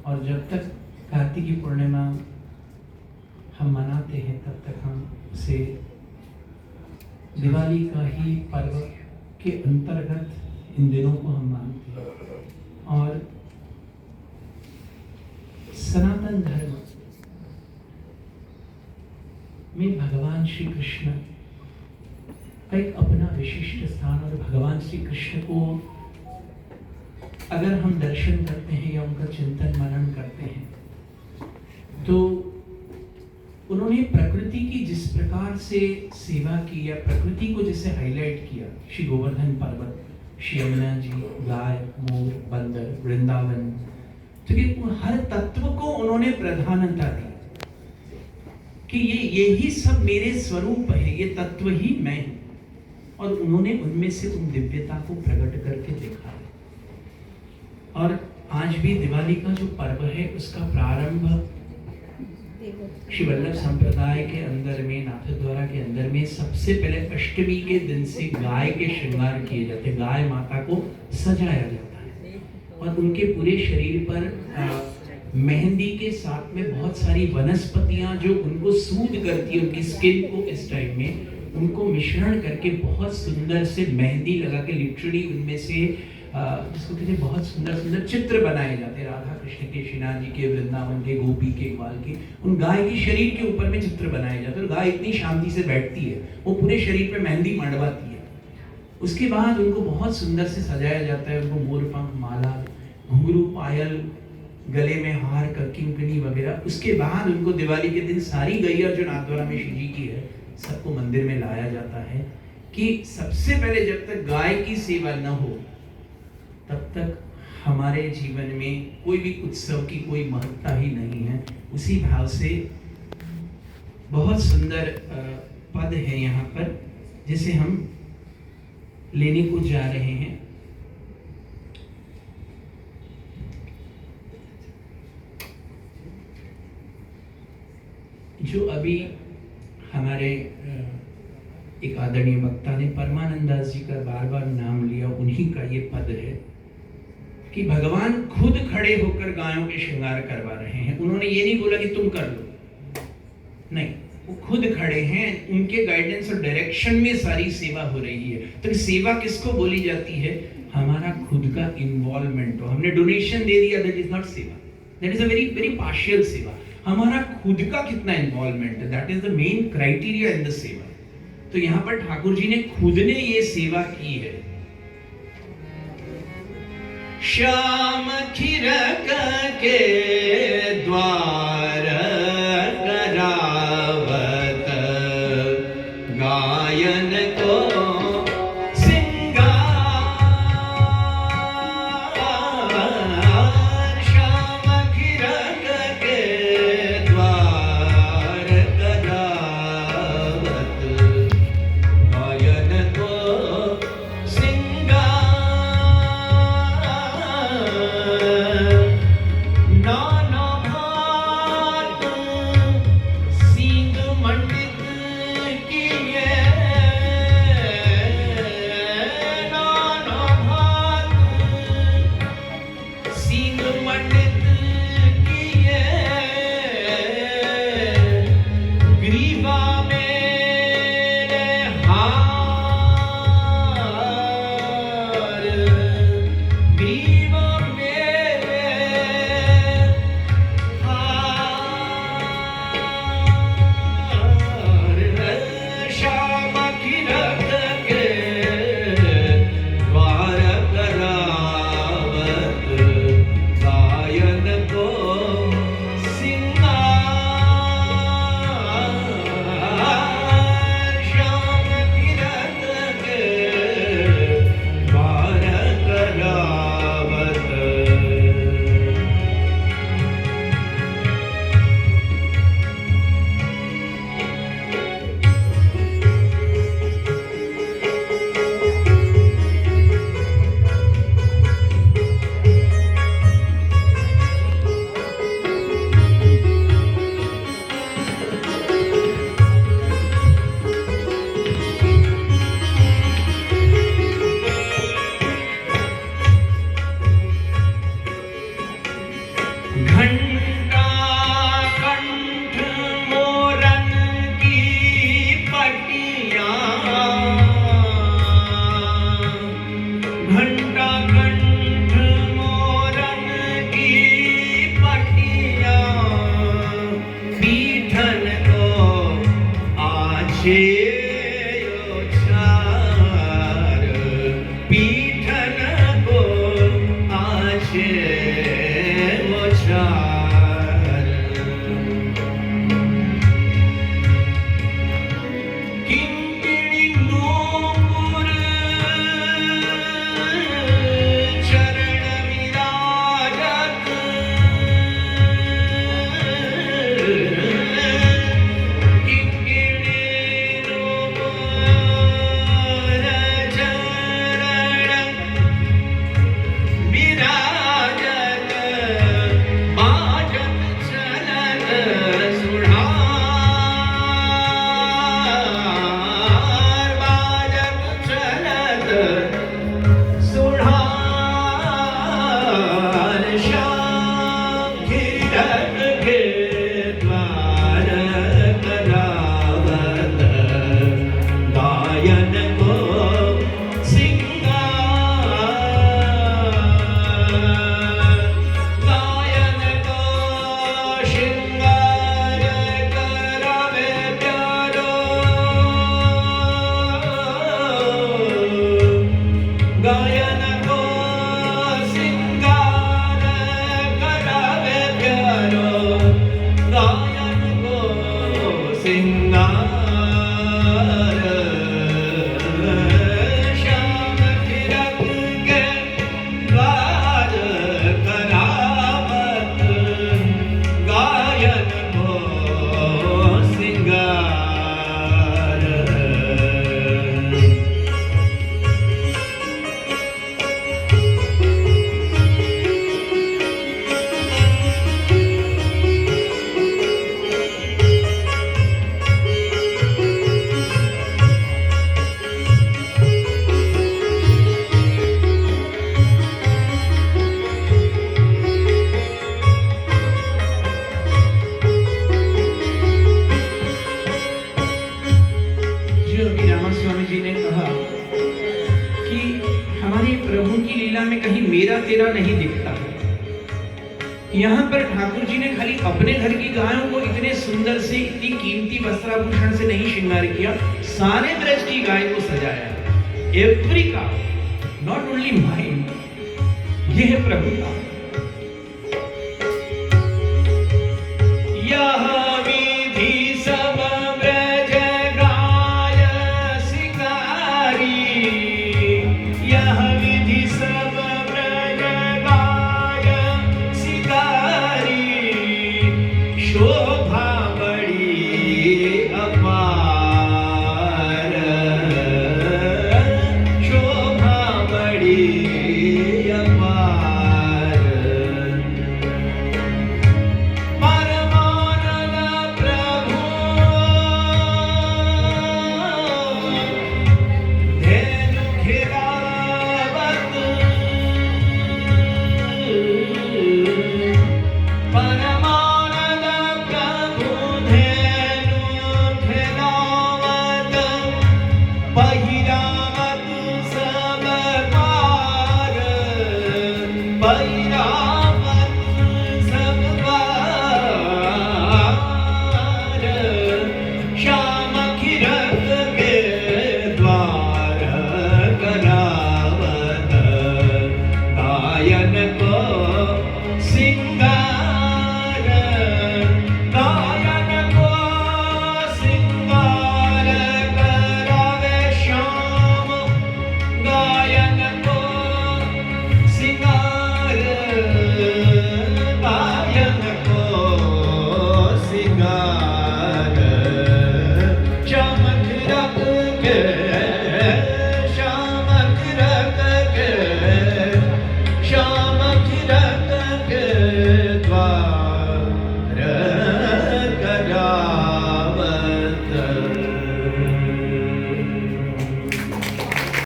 और जब तक कार्तिक की पूर्णिमा हम मनाते हैं तब तक हम उसे दिवाली का ही पर्व के अंतर्गत इन दिनों को हम मानते हैं। और सनातन धर्म में भगवान श्री कृष्ण का एक अपना विशिष्ट स्थान, और भगवान श्री कृष्ण को अगर हम दर्शन करते हैं या उनका चिंतन मनन करते हैं तो उन्होंने प्रकृति की जिस प्रकार से सेवा की या प्रकृति को जैसे हाईलाइट किया, श्री गोवर्धन पर्वत, श्री यमुना जी, गाय, मोर, बंदर, वृंदावन, तो हर तत्व को उन्होंने प्रधानता दी कि यही सब मेरे स्वरूप है, ये तत्व ही मैं हूं। और उन्होंने उनमें से उन दिव्यता को प्रकट करके देखा है। और आज भी दिवाली का जो पर्व है उसका प्रारंभ श्री वल्लभ संप्रदाय के अंदर में, नाथद्वारा के अंदर में सबसे पहले अष्टमी के दिन से गाय के श्रृंगार किए जाते, गाय माता को सजाया जाता है और उनके पूरे शरीर पर मेहंदी के साथ में बहुत सारी वनस्पतियां जो उनको सूद करती है, उनकी स्किन को इस टाइम में उनको मिश्रण करके बहुत सुंदर से मेहंदी लगा के लिटरली उनमें से जिसको कहते हैं बहुत सुंदर सुंदर चित्र बनाए जाते हैं, राधा कृष्ण के, श्रीनाथ जी के, वृंदावन के, गोपी के, ग्वाल के, उन गाय के शरीर के ऊपर में चित्र बनाए जाते हैं। और गाय इतनी शांति से बैठती है, वो पूरे शरीर पे मेहंदी मंडवाती है। उसके बाद उनको बहुत सुंदर से सजाया जाता है, उनको मोर पंख, माला, घुंघरू, पायल, गले में हार, कंकणी वगैरह। उसके बाद उनको दिवाली के दिन सारी गैया जो नाथद्वारा में शिव जी की है सबको मंदिर में लाया जाता है कि सबसे पहले जब तक गाय की सेवा न हो तब तक हमारे जीवन में कोई भी उत्सव की कोई महत्ता ही नहीं है। उसी भाव से बहुत सुंदर पद है यहाँ पर जिसे हम लेने को जा रहे हैं। जो अभी हमारे एक आदरणीय वक्ता ने परमानंदास जी का बार बार नाम लिया, उन्हीं का ये पद है कि भगवान खुद खड़े होकर गायों के श्रृंगार करवा रहे हैं। उन्होंने ये नहीं बोला कि तुम कर लो, नहीं, वो खुद खड़े हैं, उनके गाइडेंस और डायरेक्शन में सारी सेवा हो रही है। तो सेवा किसको बोली जाती है? हमारा खुद का इन्वॉल्वमेंट हो। हमने डोनेशन दे दिया, दैट इज नॉट सेवा, that is a very very partial सेवा। हमारा खुद का कितना इन्वॉल्वमेंट है, that is the main criteria in the सेवा। तो यहाँ पर ठाकुर जी ने खुद ने ये सेवा की है। श्याम खिरक के द्वार करावत गायन को घंटा कंठ मोरन की पटिया, घंटा कंठ मोरन की पटिया, पीठन को आछे उछार, पीठन को आछे उछार। किंकिणी नूपुर चरण विराजत, किंकिणी नूपुर चरण विराजत, बाजत चलत सुढ़ार, बाजत चलत सुढ़ार। श्याम घिरन के द्वार करावत, गायन को सिंगार, गायन को श्रृंगार करावे प्यारो, गायन को सिंगार करावे प्यारो, गायन को सिंगार। श्याम फिरक के द्वार करावत, गायन को सिंगार। जो अभी रामा स्वामी जी ने कहा कि हमारे प्रभु की लीला में कहीं मेरा तेरा नहीं दिखता है। यहाँ पर ठाकुर जी ने खाली अपने घर की गायों को इतने सुंदर से, इतनी कीमती वस्त्राभूषण से नहीं श्रृंगार किया, सारे ब्रज की गाय को सजाया। Every cow, not only mind, ये है प्रभु का। यह विधि सब ब्रज गाय सिंगारी, यह विधि सब ब्रज गाय सिंगारी, शोभा बड़ी अपार, शोभा बड़ी अपार। परमानंद प्रभु धेनु खिलावत, परमानंद प्रभु धेनु खिलावत, पहिरावत सब पार, पहिरावत सब पार। श्याम खिरक के द्वार करावत, गायन को सिंगार।